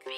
Yo,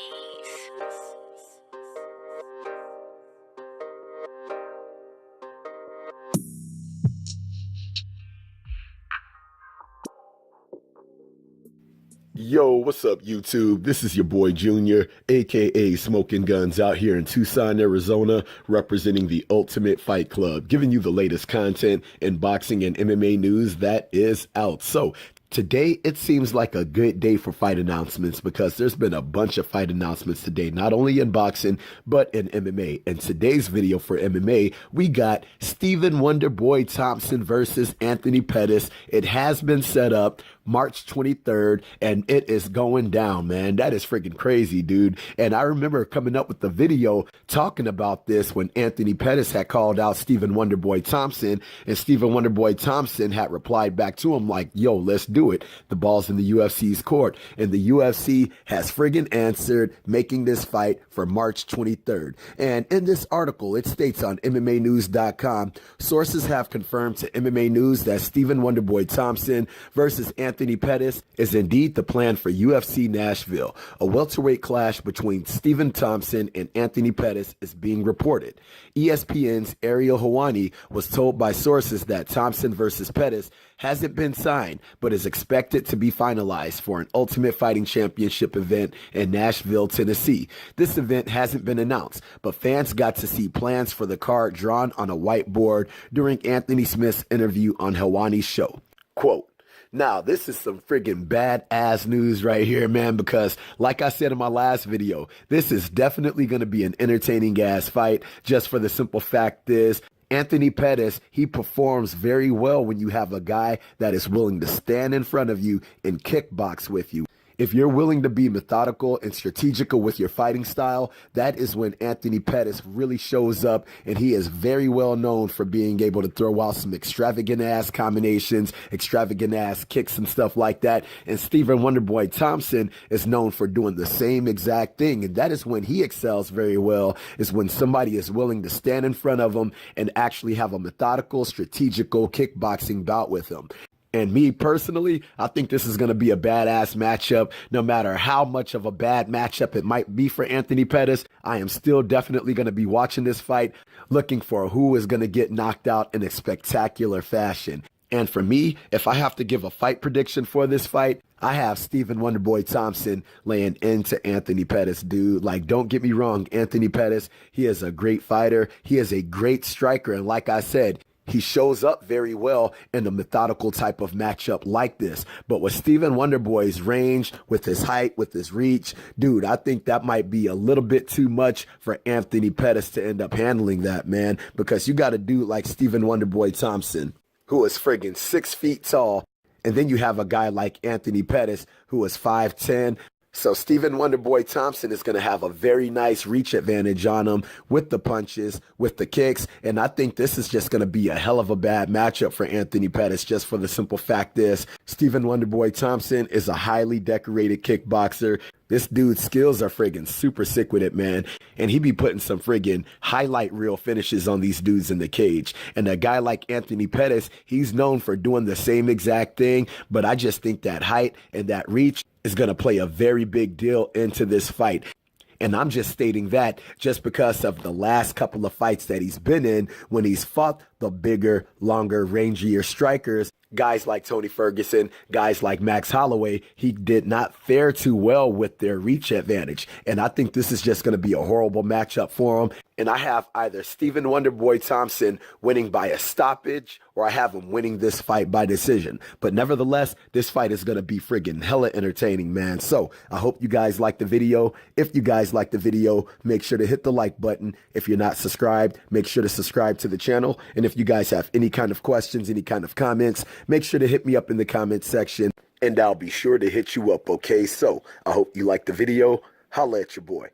what's up, YouTube? This is your boy Junior, aka Smoking Guns, out here in Tucson, Arizona, representing the Ultimate Fight Club, giving you the latest content in boxing and MMA news that is out. So, today, it seems like a good day for fight announcements because there's been a bunch of fight announcements today, not only in boxing, but in MMA. In today's video for MMA, we got Stephen Wonderboy Thompson versus Anthony Pettis. It has been set up March 23rd, and it is going down, man. That is freaking crazy, dude. And I remember coming up with the video talking about this when Anthony Pettis had called out Stephen Wonderboy Thompson, and Stephen Wonderboy Thompson had replied back to him like, yo, let's do it. The ball's in the UFC's court. And the UFC has friggin' answered, making this fight for March 23rd. And in this article, it states on MMAnews.com, sources have confirmed to MMA News that Stephen Wonderboy Thompson versus Anthony Pettis is indeed the plan for UFC Nashville. A welterweight clash between Stephen Thompson and Anthony Pettis is being reported. ESPN's Ariel Helwani was told by sources that Thompson versus Pettis hasn't been signed, but is expected to be finalized for an Ultimate Fighting Championship event in Nashville, Tennessee. This event hasn't been announced, but fans got to see plans for the card drawn on a whiteboard during Anthony Smith's interview on Helwani's show. Quote, now, this is some friggin' badass news right here, man, because like I said in my last video, this is definitely going to be an entertaining ass fight, just for the simple fact is, Anthony Pettis, he performs very well when you have a guy that is willing to stand in front of you and kickbox with you. If you're willing to be methodical and strategical with your fighting style, that is when Anthony Pettis really shows up, and he is very well known for being able to throw out some extravagant ass combinations, extravagant ass kicks and stuff like that. And Stephen Wonderboy Thompson is known for doing the same exact thing, and that is when he excels very well, is when somebody is willing to stand in front of him and actually have a methodical, strategical kickboxing bout with him. And me personally, I think this is going to be a badass matchup. No matter how much of a bad matchup it might be for Anthony Pettis, I am still definitely going to be watching this fight, looking for who is going to get knocked out in a spectacular fashion. And for me, if I have to give a fight prediction for this fight, I have Stephen Wonderboy Thompson laying into Anthony Pettis, dude. Like, don't get me wrong, Anthony Pettis, he is a great fighter. He is a great striker. And like I said, he shows up very well in a methodical type of matchup like this. But with Stephen Wonderboy's range, with his height, with his reach, dude, I think that might be a little bit too much for Anthony Pettis to end up handling that, man. Because you got a dude like Stephen Wonderboy Thompson, who is friggin' 6 feet tall. And then you have a guy like Anthony Pettis, who is 5'10". So Stephen Wonderboy Thompson is going to have a very nice reach advantage on him with the punches, with the kicks. And I think this is just going to be a hell of a bad matchup for Anthony Pettis, just for the simple fact is Stephen Wonderboy Thompson is a highly decorated kickboxer. This dude's skills are friggin' super sick with it, man. And he be putting some friggin' highlight reel finishes on these dudes in the cage. And a guy like Anthony Pettis, he's known for doing the same exact thing. But I just think that height and that reach is going to play a very big deal into this fight. And I'm just stating that just because of the last couple of fights that he's been in when he's fought the bigger, longer, rangier strikers. Guys like Tony Ferguson, guys like Max Holloway, he did not fare too well with their reach advantage. And I think this is just going to be a horrible matchup for him. And I have either Stephen Wonderboy Thompson winning by a stoppage, or I have him winning this fight by decision. But nevertheless, this fight is going to be friggin' hella entertaining, man. So I hope you guys like the video. If you guys like the video, make sure to hit the like button. If you're not subscribed, make sure to subscribe to the channel. And if you guys have any kind of questions, any kind of comments, make sure to hit me up in the comment section, and I'll be sure to hit you up, okay? So I hope you like the video. Holla at your boy.